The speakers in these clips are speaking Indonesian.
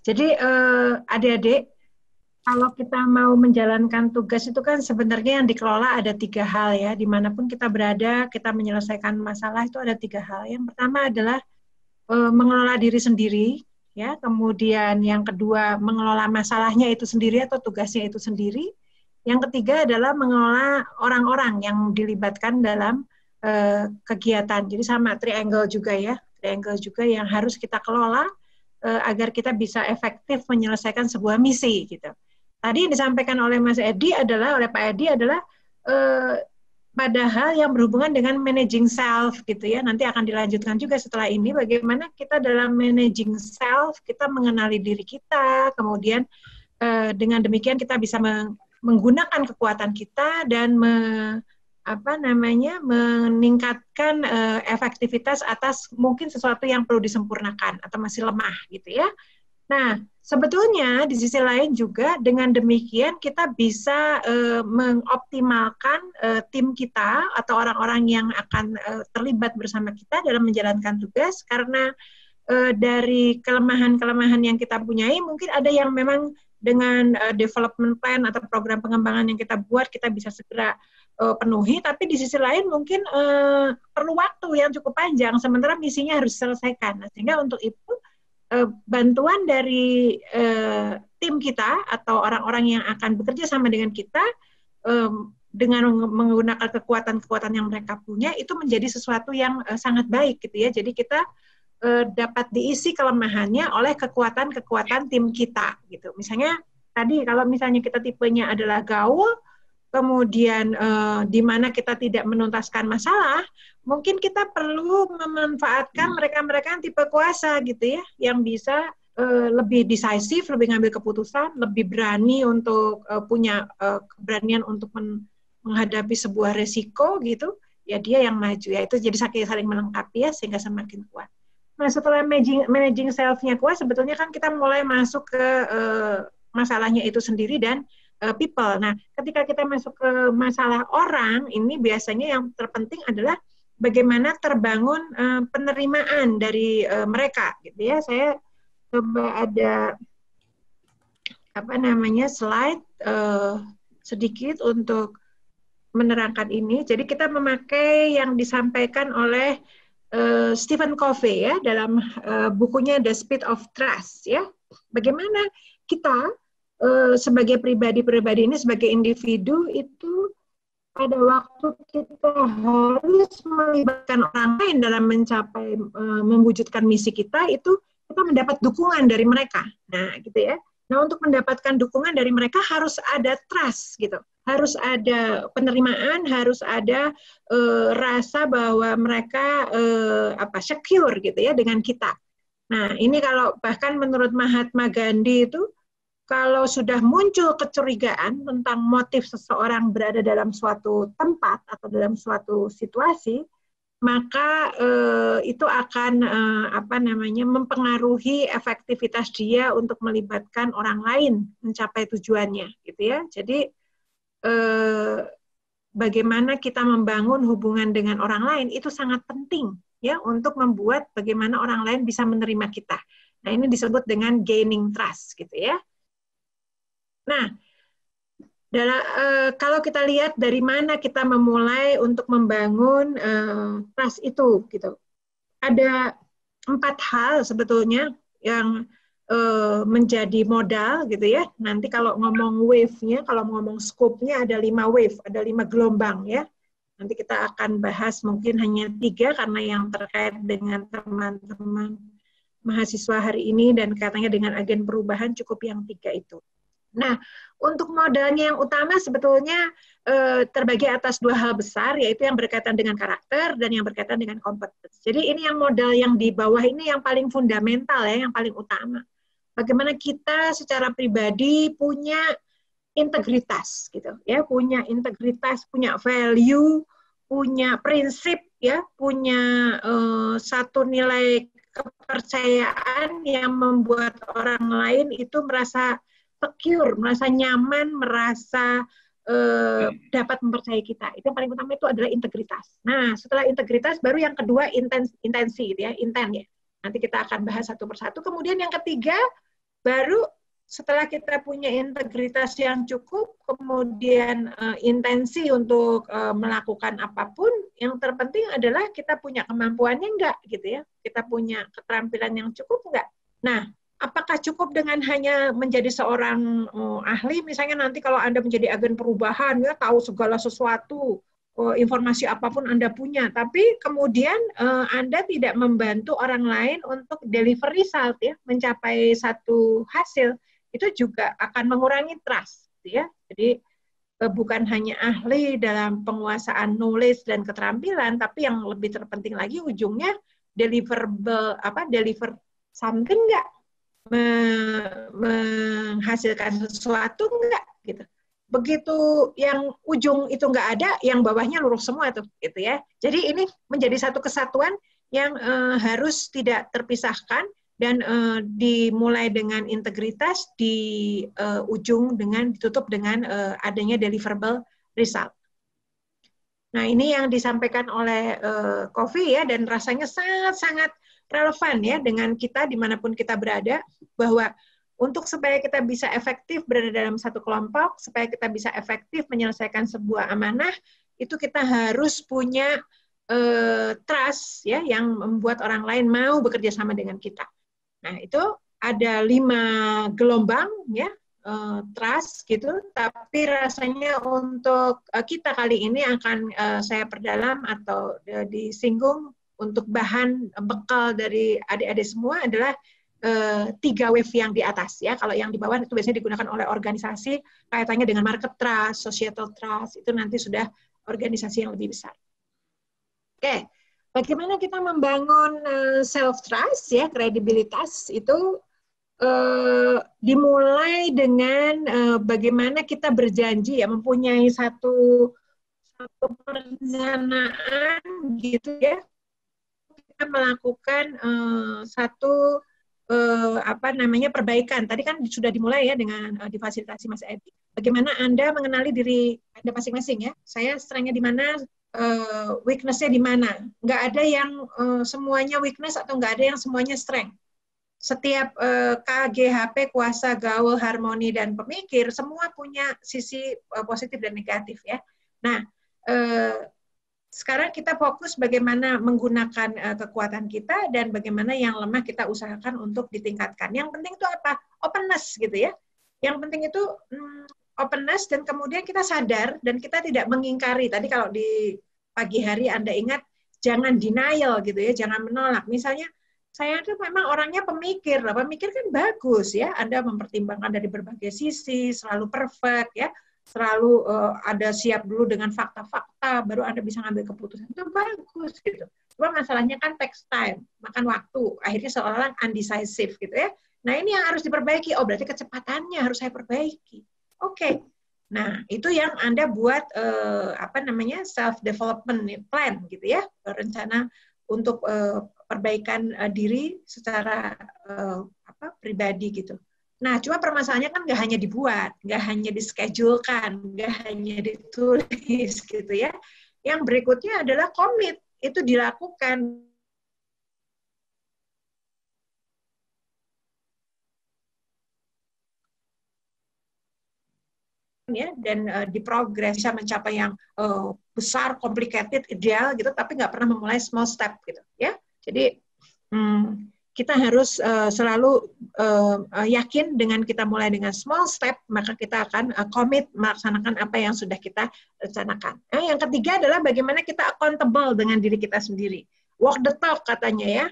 Jadi adik-adik, kalau kita mau menjalankan tugas itu kan sebenarnya yang dikelola ada 3 hal ya. Dimanapun kita berada, kita menyelesaikan masalah itu ada 3 hal. Yang pertama adalah mengelola diri sendiri, ya. Kemudian yang kedua mengelola masalahnya itu sendiri atau tugasnya itu sendiri. Yang ketiga adalah mengelola orang-orang yang dilibatkan dalam kegiatan. Jadi sama triangle juga ya, triangle juga yang harus kita kelola agar kita bisa efektif menyelesaikan sebuah misi gitu. Tadi yang disampaikan oleh Mas Edi adalah oleh Pak Edi adalah pada hal yang berhubungan dengan managing self gitu ya. Nanti akan dilanjutkan juga setelah ini bagaimana kita dalam managing self kita mengenali diri kita, kemudian dengan demikian kita bisa menggunakan kekuatan kita dan meningkatkan efektivitas atas mungkin sesuatu yang perlu disempurnakan atau masih lemah gitu ya. Nah, sebetulnya di sisi lain juga dengan demikian kita bisa mengoptimalkan tim kita atau orang-orang yang akan terlibat bersama kita dalam menjalankan tugas karena dari kelemahan-kelemahan yang kita punyai mungkin ada yang memang dengan development plan atau program pengembangan yang kita buat kita bisa segera penuhi, tapi di sisi lain mungkin perlu waktu yang cukup panjang sementara misinya harus diselesaikan. Nah, sehingga untuk itu bantuan dari tim kita atau orang-orang yang akan bekerja sama dengan kita dengan menggunakan kekuatan-kekuatan yang mereka punya itu menjadi sesuatu yang sangat baik gitu ya. Jadi kita dapat diisi kelemahannya oleh kekuatan-kekuatan tim kita gitu. Misalnya tadi kalau misalnya kita tipenya adalah gaul, kemudian di mana kita tidak menuntaskan masalah, mungkin kita perlu memanfaatkan mereka-mereka yang tipe kuasa gitu ya, yang bisa lebih decisive, lebih ngambil keputusan, lebih berani untuk punya keberanian untuk menghadapi sebuah resiko gitu, ya dia yang maju ya. Itu jadi saling melengkapi ya sehingga semakin kuat. Nah, setelah managing self-nya kuat, sebetulnya kan kita mulai masuk ke masalahnya itu sendiri dan people. Nah, ketika kita masuk ke masalah orang, ini biasanya yang terpenting adalah bagaimana terbangun penerimaan dari mereka, gitu ya. Saya coba ada slide sedikit untuk menerangkan ini. Jadi kita memakai yang disampaikan oleh Stephen Covey ya dalam bukunya The Speed of Trust ya. Bagaimana kita sebagai pribadi-pribadi ini sebagai individu itu pada waktu kita harus melibatkan orang lain dalam mencapai mewujudkan misi kita itu kita mendapat dukungan dari mereka. Nah, gitu ya. Nah, untuk mendapatkan dukungan dari mereka harus ada trust gitu. Harus ada penerimaan, harus ada rasa bahwa mereka secure gitu ya dengan kita. Nah, ini kalau bahkan menurut Mahatma Gandhi itu kalau sudah muncul kecurigaan tentang motif seseorang berada dalam suatu tempat atau dalam suatu situasi, maka itu akan mempengaruhi efektivitas dia untuk melibatkan orang lain mencapai tujuannya, gitu ya. Jadi bagaimana kita membangun hubungan dengan orang lain itu sangat penting ya untuk membuat bagaimana orang lain bisa menerima kita. Nah, ini disebut dengan gaining trust, gitu ya. Nah, kalau kita lihat dari mana kita memulai untuk membangun trust itu, gitu. Ada 4 hal sebetulnya yang menjadi modal, gitu ya. Nanti kalau ngomong wave-nya, kalau ngomong scope-nya ada 5 wave, ada 5 gelombang ya. Nanti kita akan bahas mungkin hanya 3 karena yang terkait dengan teman-teman mahasiswa hari ini dan katanya dengan agen perubahan cukup yang 3 itu. Nah, untuk modalnya yang utama sebetulnya terbagi atas 2 hal besar, yaitu yang berkaitan dengan karakter dan yang berkaitan dengan kompetensi. Jadi ini yang modal yang di bawah ini yang paling fundamental ya, yang paling utama. Bagaimana kita secara pribadi punya integritas, gitu ya, punya integritas, punya value, punya prinsip ya, punya satu nilai kepercayaan yang membuat orang lain itu merasa secure, merasa nyaman, merasa dapat mempercayai kita. Itu yang paling utama itu adalah integritas. Nah, setelah integritas baru yang kedua intensi gitu ya, intent ya. Nanti kita akan bahas satu persatu. Kemudian yang ketiga baru setelah kita punya integritas yang cukup, kemudian intensi untuk melakukan apapun, yang terpenting adalah kita punya kemampuannya enggak, gitu ya. Kita punya keterampilan yang cukup enggak. Nah, apakah cukup dengan hanya menjadi seorang ahli, misalnya nanti kalau Anda menjadi agen perubahan, ya tahu segala sesuatu, informasi apapun Anda punya, tapi kemudian Anda tidak membantu orang lain untuk deliver result, ya, mencapai satu hasil, itu juga akan mengurangi trust, ya. Jadi bukan hanya ahli dalam penguasaan knowledge dan keterampilan, tapi yang lebih terpenting lagi ujungnya deliverable, deliver something nggak, menghasilkan sesuatu nggak, gitu. Begitu yang ujung itu nggak ada, yang bawahnya lurus semua tuh, gitu ya. Jadi ini menjadi satu kesatuan yang harus tidak terpisahkan, dan dimulai dengan integritas, di ujung dengan ditutup dengan adanya deliverable result. Nah, ini yang disampaikan oleh Kofi, ya, dan rasanya sangat-sangat relevan, ya, dengan kita dimanapun kita berada, bahwa untuk supaya kita bisa efektif berada dalam satu kelompok, supaya kita bisa efektif menyelesaikan sebuah amanah, itu kita harus punya trust, ya, yang membuat orang lain mau bekerja sama dengan kita. Nah, itu ada 5 gelombang, ya, trust, gitu. Tapi rasanya untuk kita kali ini akan saya perdalam atau disinggung untuk bahan bekal dari adik-adik semua adalah 3 wave yang di atas, ya. Kalau yang di bawah itu biasanya digunakan oleh organisasi, kaitannya dengan market trust, societal trust, itu nanti sudah organisasi yang lebih besar. Oke. Bagaimana kita membangun self trust, ya, kredibilitas itu dimulai dengan bagaimana kita berjanji, ya, mempunyai satu perencanaan, gitu ya, kita melakukan satu perbaikan. Tadi kan sudah dimulai, ya, dengan difasilitasi Mas Edi. Bagaimana Anda mengenali diri Anda masing-masing, ya. Saya strength-nya di mana, weakness-nya di mana. Nggak ada yang semuanya weakness atau nggak ada yang semuanya strength. Setiap KGHP, kuasa, gaul, harmoni, dan pemikir, semua punya sisi positif dan negatif, ya. Nah, sekarang kita fokus bagaimana menggunakan kekuatan kita dan bagaimana yang lemah kita usahakan untuk ditingkatkan. Yang penting itu apa? Openness, gitu ya. Yang penting itu openness, dan kemudian kita sadar dan kita tidak mengingkari. Tadi kalau di pagi hari Anda ingat, jangan denial, gitu ya, jangan menolak. Misalnya, saya itu memang orangnya pemikir. Pemikir kan bagus, ya. Anda mempertimbangkan dari berbagai sisi, selalu perfect, ya. Selalu ada siap dulu dengan fakta-fakta, baru Anda bisa ngambil keputusan. Itu bagus, gitu. Cuma masalahnya kan takes time, makan waktu. Akhirnya seolah-olah undecisive, gitu ya. Nah, ini yang harus diperbaiki. Oh, berarti kecepatannya harus saya perbaiki. Oke. Nah, itu yang Anda buat self development plan, gitu ya, rencana untuk perbaikan diri secara pribadi, gitu. Nah, cuma permasalahannya kan nggak hanya dibuat, nggak hanya dischedulekan, nggak hanya ditulis, gitu ya. Yang berikutnya adalah komit, itu dilakukan. Ya, dan diprogres, bisa mencapai yang besar, complicated, ideal, gitu, tapi nggak pernah memulai small step, gitu ya. Jadi kita harus selalu yakin dengan kita mulai dengan small step, maka kita akan komit melaksanakan apa yang sudah kita rencanakan. Nah, yang ketiga adalah bagaimana kita accountable dengan diri kita sendiri. Walk the talk, katanya, ya.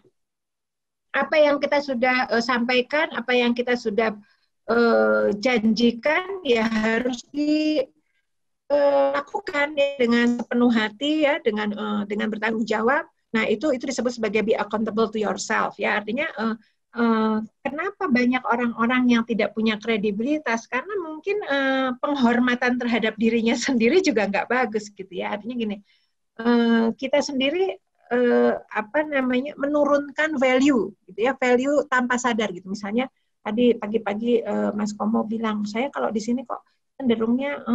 Apa yang kita sudah sampaikan, apa yang kita sudah janjikan, ya harus dilakukan dengan sepenuh hati, ya, dengan bertanggung jawab. Nah, itu disebut sebagai be accountable to yourself, ya. Artinya kenapa banyak orang-orang yang tidak punya kredibilitas? Karena mungkin penghormatan terhadap dirinya sendiri juga nggak bagus, gitu ya. Artinya gini, kita sendiri menurunkan value, gitu ya, value tanpa sadar, gitu. Misalnya tadi pagi-pagi Mas Komo bilang, saya kalau di sini kok cenderungnya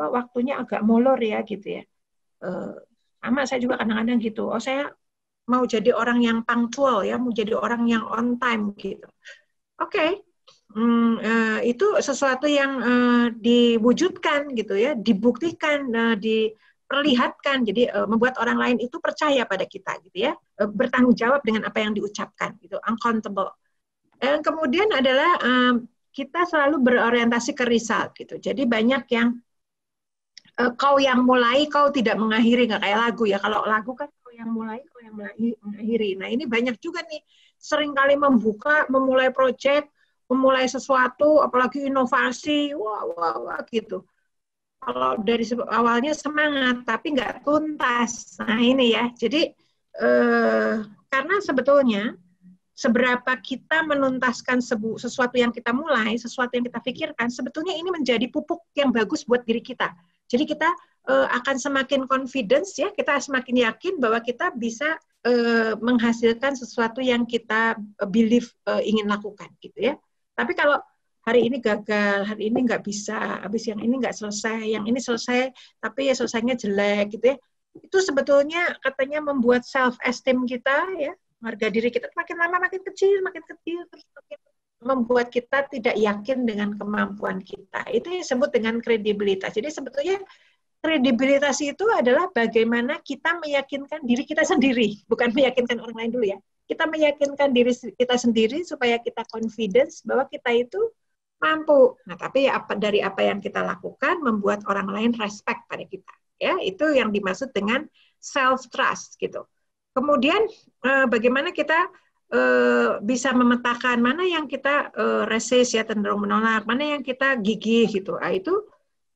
waktunya agak molor, ya, gitu ya. Sama saya juga kadang-kadang gitu. Oh, saya mau jadi orang yang punctual, ya, mau jadi orang yang on time, gitu. Oke. itu sesuatu yang diwujudkan gitu ya, dibuktikan, diperlihatkan, jadi membuat orang lain itu percaya pada kita gitu ya, bertanggung jawab dengan apa yang diucapkan gitu, accountable. Dan kemudian adalah kita selalu berorientasi ke result gitu. Jadi banyak yang kau yang mulai, kau tidak mengakhiri, nggak kayak lagu ya. Kalau lagu kan kau yang mulai, kau yang mengakhiri. Nah ini banyak juga nih, seringkali memulai proyek, memulai sesuatu, apalagi inovasi, wah gitu. Kalau dari awalnya semangat, tapi nggak tuntas. Nah ini ya, jadi karena sebetulnya seberapa kita menuntaskan sesuatu yang kita mulai, sesuatu yang kita pikirkan, sebetulnya ini menjadi pupuk yang bagus buat diri kita. Jadi kita akan semakin confidence ya, kita semakin yakin bahwa kita bisa menghasilkan sesuatu yang kita believe ingin lakukan gitu ya. Tapi kalau hari ini gagal, hari ini nggak bisa, habis yang ini nggak selesai, yang ini selesai, tapi ya selesainya jelek gitu ya. Itu sebetulnya katanya membuat self esteem kita ya, harga diri kita makin lama makin kecil, terus makin membuat kita tidak yakin dengan kemampuan kita. Itu yang disebut dengan kredibilitas. Jadi sebetulnya kredibilitas itu adalah bagaimana kita meyakinkan diri kita sendiri, bukan meyakinkan orang lain dulu ya. Kita meyakinkan diri kita sendiri supaya kita confidence bahwa kita itu mampu. Nah, tapi dari apa yang kita lakukan membuat orang lain respect pada kita. Ya, itu yang dimaksud dengan self trust gitu. Kemudian bagaimana kita bisa memetakan mana yang kita resist ya, cenderung menolak, mana yang kita gigih gitu. Nah, itu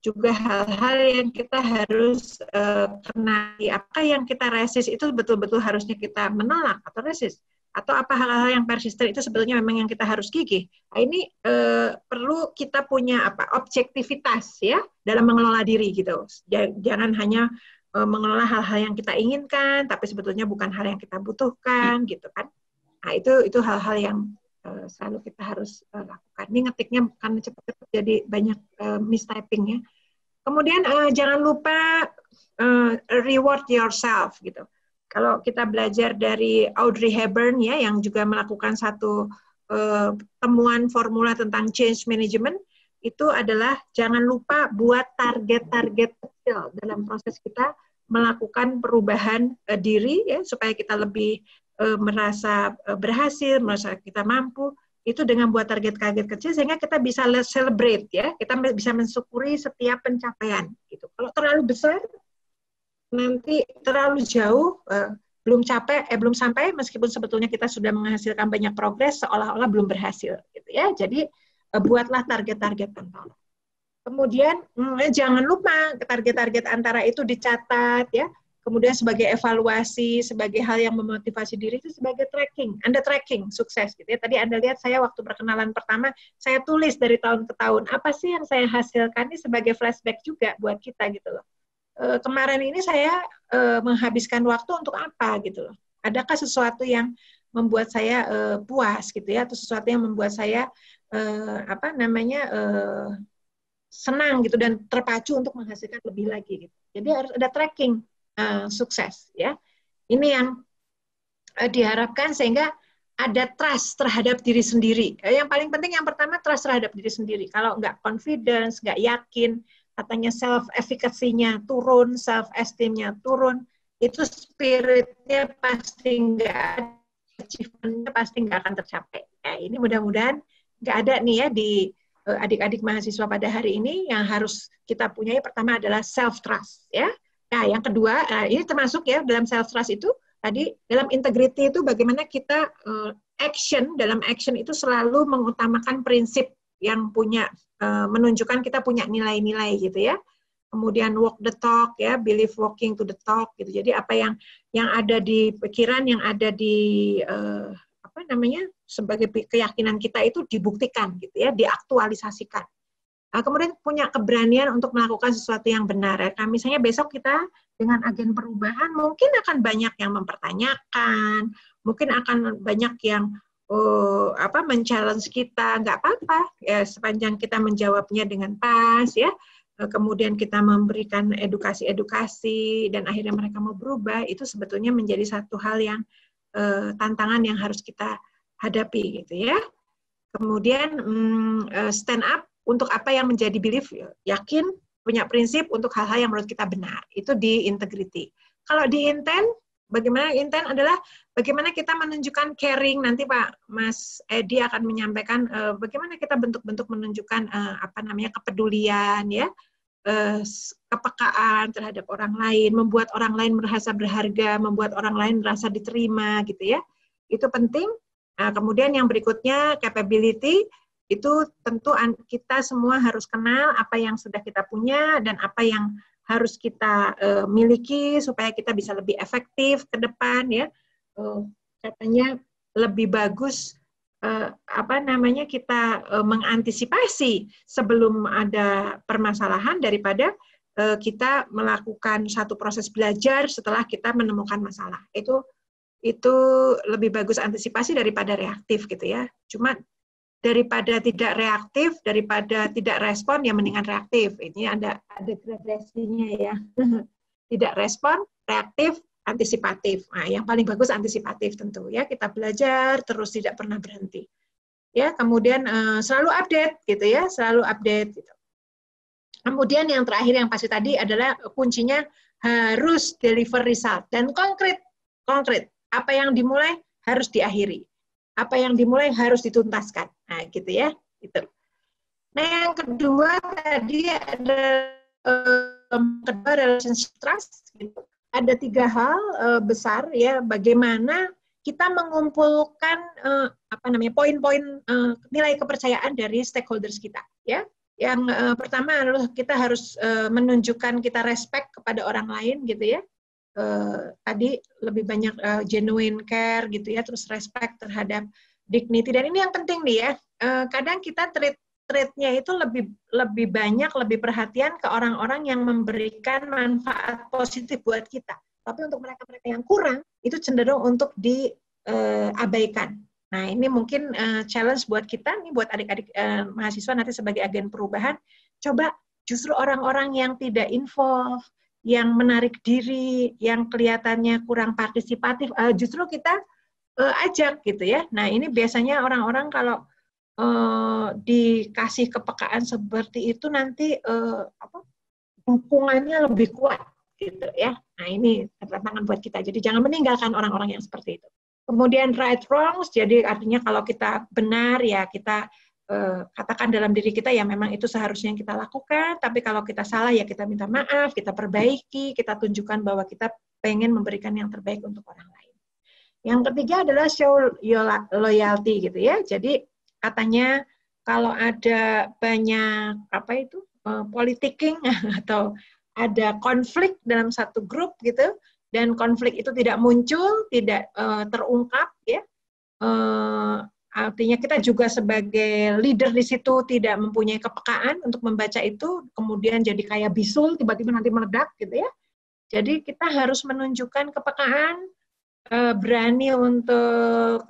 juga hal-hal yang kita harus kenali. Apa yang kita resist itu betul-betul harusnya kita menolak atau resist, atau apa hal-hal yang persisten itu sebetulnya memang yang kita harus gigih. Nah, ini perlu kita punya objektivitas ya dalam mengelola diri gitu. Jangan hanya mengelola hal-hal yang kita inginkan, tapi sebetulnya bukan hal yang kita butuhkan, gitu kan. Nah, itu hal-hal yang selalu kita harus lakukan. Ini ngetiknya karena cepat-cepat jadi banyak mistyping ya. Kemudian jangan lupa reward yourself, gitu. Kalau kita belajar dari Audrey Hepburn ya, yang juga melakukan satu temuan formula tentang change management, itu adalah jangan lupa buat target-target kecil dalam proses kita melakukan perubahan diri ya, supaya kita lebih merasa berhasil, merasa kita mampu, itu dengan buat target-target kecil sehingga kita bisa celebrate ya, kita bisa mensyukuri setiap pencapaian gitu. Kalau terlalu besar nanti terlalu jauh belum sampai meskipun sebetulnya kita sudah menghasilkan banyak progres seolah-olah belum berhasil gitu ya. Jadi buatlah target-target antara. Kemudian jangan lupa target-target antara itu dicatat ya. Kemudian sebagai evaluasi, sebagai hal yang memotivasi diri itu sebagai tracking, Anda tracking sukses gitu ya. Tadi Anda lihat saya waktu perkenalan pertama, saya tulis dari tahun ke tahun, apa sih yang saya hasilkan, ini sebagai flashback juga buat kita gitu loh. Kemarin ini saya menghabiskan waktu untuk apa gitu loh. Adakah sesuatu yang membuat saya puas gitu ya, atau sesuatu yang membuat saya senang gitu dan terpacu untuk menghasilkan lebih lagi gitu. Jadi harus ada tracking sukses ya. Ini yang diharapkan sehingga ada trust terhadap diri sendiri. Yang paling penting yang pertama trust terhadap diri sendiri. Kalau nggak confidence, nggak yakin, katanya self-efficacy-nya turun, self-esteem-nya turun, itu spiritnya pasti nggak ada, achievement-nya pasti nggak akan tercapai. Ya, ini mudah-mudahan nggak ada nih ya di adik-adik mahasiswa pada hari ini. Yang harus kita punya pertama adalah self-trust ya. Nah, yang kedua, ini termasuk ya dalam self-trust itu, tadi dalam integrity itu bagaimana kita dalam action itu selalu mengutamakan prinsip yang punya, menunjukkan kita punya nilai-nilai gitu ya. Kemudian walk the talk ya, believe walking to the talk gitu. Jadi apa yang ada di pikiran, yang ada di sebagai keyakinan kita itu dibuktikan gitu ya, diaktualisasikan. Kemudian punya keberanian untuk melakukan sesuatu yang benar. Nah, misalnya besok kita dengan agen perubahan mungkin akan banyak yang mempertanyakan, mungkin akan banyak yang men-challenge kita, nggak apa-apa ya, sepanjang kita menjawabnya dengan pas ya. Kemudian kita memberikan edukasi-edukasi dan akhirnya mereka mau berubah, itu sebetulnya menjadi satu hal yang tantangan yang harus kita hadapi gitu ya. Kemudian stand up untuk apa yang menjadi belief, yakin, punya prinsip untuk hal-hal yang menurut kita benar. Itu di integrity. Kalau di intent, bagaimana intent adalah bagaimana kita menunjukkan caring. Nanti Pak Mas Edi akan menyampaikan bagaimana kita bentuk-bentuk menunjukkan kepedulian, ya, kepekaan terhadap orang lain, membuat orang lain merasa berharga, membuat orang lain merasa diterima, gitu ya. Itu penting. Nah, kemudian yang berikutnya capability, itu tentu kita semua harus kenal apa yang sudah kita punya dan apa yang harus kita miliki supaya kita bisa lebih efektif ke depan, ya. Katanya lebih bagus kita mengantisipasi sebelum ada permasalahan daripada kita melakukan satu proses belajar setelah kita menemukan masalah. Itu lebih bagus antisipasi daripada reaktif, gitu ya. Cuma daripada tidak reaktif, daripada tidak respon, ya mendingan reaktif. Ini ada gradasinya, ya. Tidak respon, reaktif, antisipatif. Nah, yang paling bagus antisipatif tentu, ya. Kita belajar terus, tidak pernah berhenti. Ya, kemudian selalu update, gitu ya, selalu update. Gitu. Kemudian yang terakhir yang pasti tadi adalah kuncinya harus deliver result dan konkret. Apa yang dimulai harus diakhiri. Apa yang dimulai harus dituntaskan. Nah, gitu ya. Gitu. Nah, yang kedua tadi ada relationship trust. Gitu. Ada 3 hal besar, ya, bagaimana kita mengumpulkan poin-poin nilai kepercayaan dari stakeholders kita, ya. Yang pertama adalah kita harus menunjukkan kita respect kepada orang lain, gitu ya. Tadi lebih banyak genuine care, gitu ya, terus respect terhadap dignity, dan ini yang penting nih, ya. Kadang kita treatnya itu lebih banyak, lebih perhatian ke orang-orang yang memberikan manfaat positif buat kita. Tapi untuk mereka-mereka yang kurang, itu cenderung untuk diabaikan. Nah, ini mungkin challenge buat kita, nih, buat adik-adik mahasiswa nanti sebagai agen perubahan, coba justru orang-orang yang tidak involve, yang menarik diri, yang kelihatannya kurang partisipatif, justru kita ajak, gitu ya. Nah, ini biasanya orang-orang kalau dikasih kepekaan seperti itu nanti dukungannya lebih kuat, gitu ya. Nah, ini tantangan buat kita. Jadi jangan meninggalkan orang-orang yang seperti itu. Kemudian right wrongs, jadi artinya kalau kita benar, ya kita katakan dalam diri kita, ya memang itu seharusnya yang kita lakukan, tapi kalau kita salah, ya kita minta maaf, kita perbaiki, kita tunjukkan bahwa kita pengen memberikan yang terbaik untuk orang lain. Yang ketiga adalah show loyalty, gitu ya. Jadi katanya kalau ada banyak politicking atau ada konflik dalam satu grup, gitu, dan konflik itu tidak muncul, tidak terungkap, ya. Artinya kita juga sebagai leader di situ tidak mempunyai kepekaan untuk membaca itu, kemudian jadi kayak bisul, tiba-tiba nanti meledak, gitu ya. Jadi kita harus menunjukkan kepekaan, berani untuk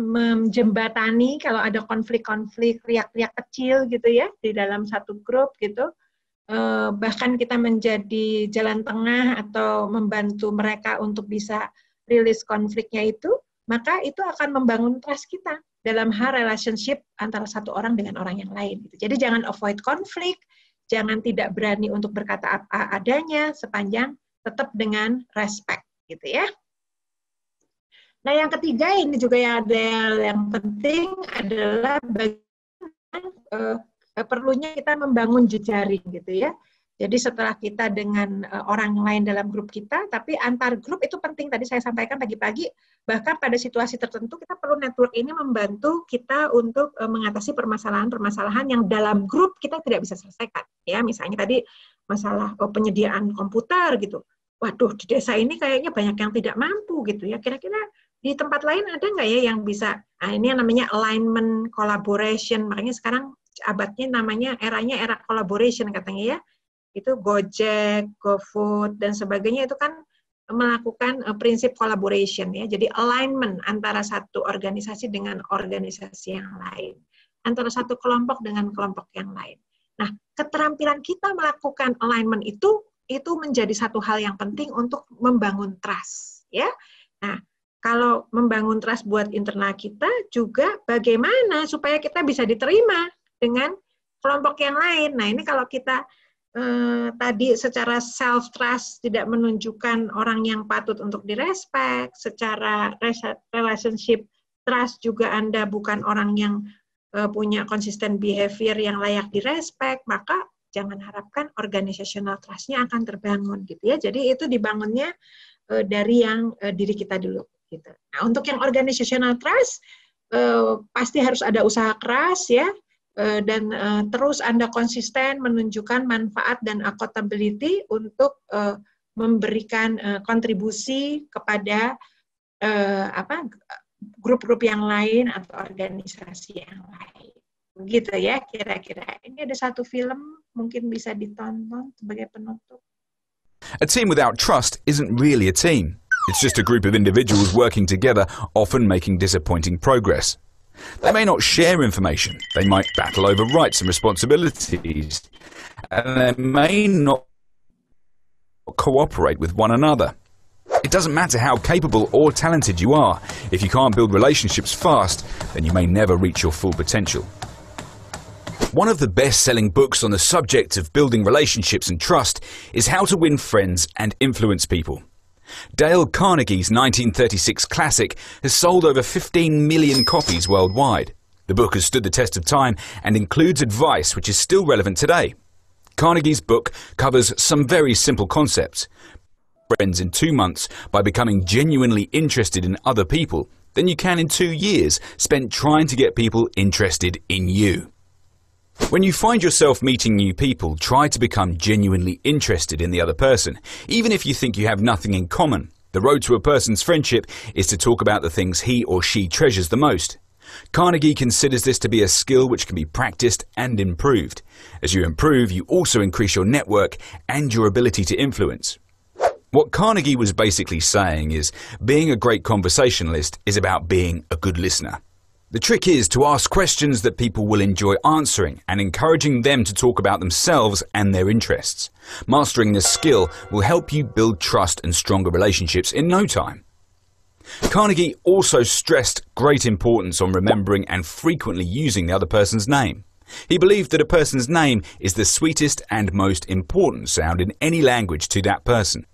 menjembatani kalau ada konflik-konflik riak-riak kecil, gitu ya, di dalam satu grup, gitu. Bahkan kita menjadi jalan tengah atau membantu mereka untuk bisa rilis konfliknya itu, maka itu akan membangun trust kita dalam hal relationship antara satu orang dengan orang yang lain. Jadi jangan avoid konflik, jangan tidak berani untuk berkata apa adanya, sepanjang tetap dengan respect, gitu ya. Nah, yang ketiga ini juga yang penting adalah bagaimana perlunya kita membangun jejaring, gitu ya. Jadi setelah kita dengan orang lain dalam grup kita, tapi antar grup itu penting. Tadi saya sampaikan pagi-pagi, bahkan pada situasi tertentu kita perlu network ini membantu kita untuk mengatasi permasalahan-permasalahan yang dalam grup kita tidak bisa selesaikan. Ya, misalnya tadi masalah penyediaan komputer, gitu. Waduh, di desa ini kayaknya banyak yang tidak mampu, gitu ya. Kira-kira di tempat lain ada nggak ya yang bisa? Nah, ini yang namanya alignment, collaboration. Makanya sekarang abadnya namanya eranya era collaboration katanya, ya. Itu Gojek, GoFood, dan sebagainya itu kan melakukan prinsip collaboration, ya. Jadi alignment antara satu organisasi dengan organisasi yang lain, antara satu kelompok dengan kelompok yang lain. Nah, keterampilan kita melakukan alignment itu menjadi satu hal yang penting untuk membangun trust, ya. Nah, kalau membangun trust buat internal kita juga bagaimana supaya kita bisa diterima dengan kelompok yang lain. Nah, ini kalau kita tadi secara self trust tidak menunjukkan orang yang patut untuk direspek, secara relationship trust juga Anda bukan orang yang punya konsisten behavior yang layak direspek, maka jangan harapkan organizational trust-nya akan terbangun gitu ya. Jadi itu dibangunnya dari yang diri kita dulu gitu. Nah, untuk yang organizational trust pasti harus ada usaha keras ya. Dan terus Anda konsisten menunjukkan manfaat dan accountability untuk memberikan kontribusi kepada grup-grup yang lain atau organisasi yang lain. Begitu ya kira-kira. Ini ada satu film mungkin bisa ditonton sebagai penutup. A team without trust isn't really a team. It's just a group of individuals working together, often making disappointing progress. They may not share information, they might battle over rights and responsibilities, and they may not cooperate with one another. It doesn't matter how capable or talented you are, if you can't build relationships fast, then you may never reach your full potential. One of the best-selling books on the subject of building relationships and trust is How to Win Friends and Influence People. Dale Carnegie's 1936 classic has sold over 15 million copies worldwide. The book has stood the test of time and includes advice which is still relevant today. Carnegie's book covers some very simple concepts. Friends in 2 months by becoming genuinely interested in other people than you can in 2 years spent trying to get people interested in you. When you find yourself meeting new people, try to become genuinely interested in the other person, even if you think you have nothing in common. The road to a person's friendship is to talk about the things he or she treasures the most. Carnegie considers this to be a skill which can be practiced and improved. As you improve, you also increase your network and your ability to influence. What Carnegie was basically saying is, being a great conversationalist is about being a good listener. The trick is to ask questions that people will enjoy answering and encouraging them to talk about themselves and their interests. Mastering this skill will help you build trust and stronger relationships in no time. Carnegie also stressed great importance on remembering and frequently using the other person's name. He believed that a person's name is the sweetest and most important sound in any language to that person.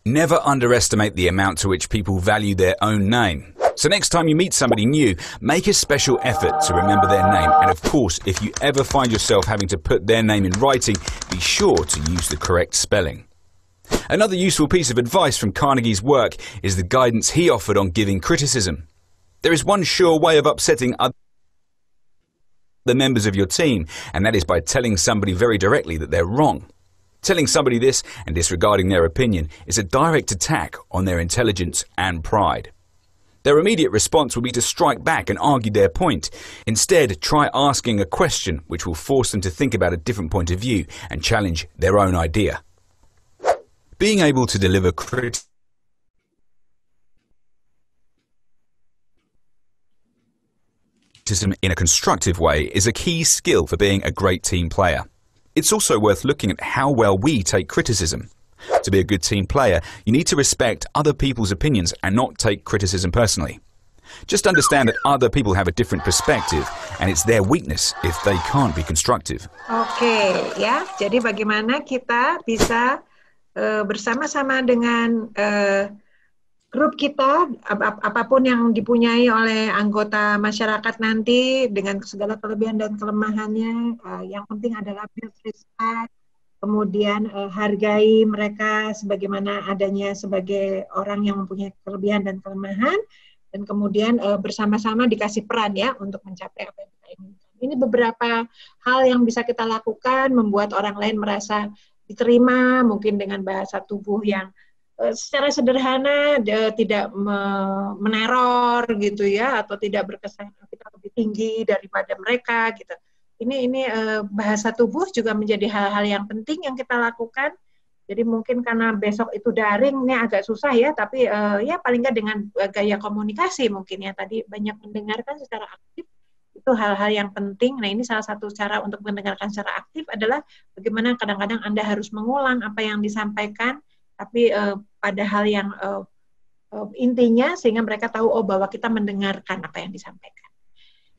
Never underestimate the amount to which people value their own name. So next time you meet somebody new, make a special effort to remember their name. And of course, if you ever find yourself having to put their name in writing, be sure to use the correct spelling. Another useful piece of advice from Carnegie's work is the guidance he offered on giving criticism. There is one sure way of upsetting other members of your team, and that is by telling somebody very directly that they're wrong. Telling somebody this and disregarding their opinion is a direct attack on their intelligence and pride. Their immediate response will be to strike back and argue their point. Instead, try asking a question which will force them to think about a different point of view and challenge their own idea. Being able to deliver criticism in a constructive way is a key skill for being a great team player. It's also worth looking at how well we take criticism. To be a good team player, you need to respect other people's opinions and not take criticism personally. Just understand that other people have a different perspective and it's their weakness if they can't be constructive. Oke, ya. Jadi bagaimana kita bisa bersama-sama dengan grup kita, apapun yang dipunyai oleh anggota masyarakat nanti dengan segala kelebihan dan kelemahannya, yang penting adalah build respect, kemudian hargai mereka sebagaimana adanya sebagai orang yang mempunyai kelebihan dan kelemahan, dan kemudian bersama-sama dikasih peran ya untuk mencapai apa yang kita inginkan. Ini beberapa hal yang bisa kita lakukan, membuat orang lain merasa diterima, mungkin dengan bahasa tubuh yang secara sederhana tidak meneror gitu ya, atau tidak berkesan kita lebih tinggi daripada mereka gitu. Ini bahasa tubuh juga menjadi hal-hal yang penting yang kita lakukan. Jadi mungkin karena besok itu daring, ini agak susah ya, tapi ya paling nggak dengan gaya komunikasi mungkin ya, tadi banyak mendengarkan secara aktif, itu hal-hal yang penting. Nah, ini salah satu cara untuk mendengarkan secara aktif adalah bagaimana kadang-kadang Anda harus mengulang apa yang disampaikan, tapi pada hal yang intinya sehingga mereka tahu bahwa kita mendengarkan apa yang disampaikan.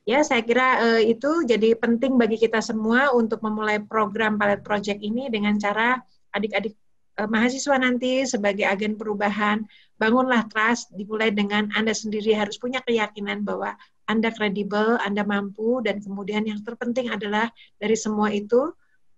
Ya, saya kira itu jadi penting bagi kita semua untuk memulai program Pilot Project ini dengan cara adik-adik mahasiswa nanti sebagai agen perubahan, bangunlah trust, dimulai dengan Anda sendiri harus punya keyakinan bahwa Anda kredibel, Anda mampu, dan kemudian yang terpenting adalah dari semua itu,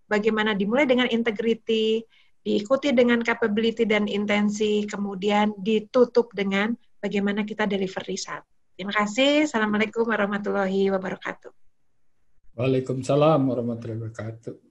bagaimana dimulai dengan integrity, diikuti dengan capability dan intensi, kemudian ditutup dengan bagaimana kita deliver result. Terima kasih. Assalamualaikum warahmatullahi wabarakatuh. Waalaikumsalam warahmatullahi wabarakatuh.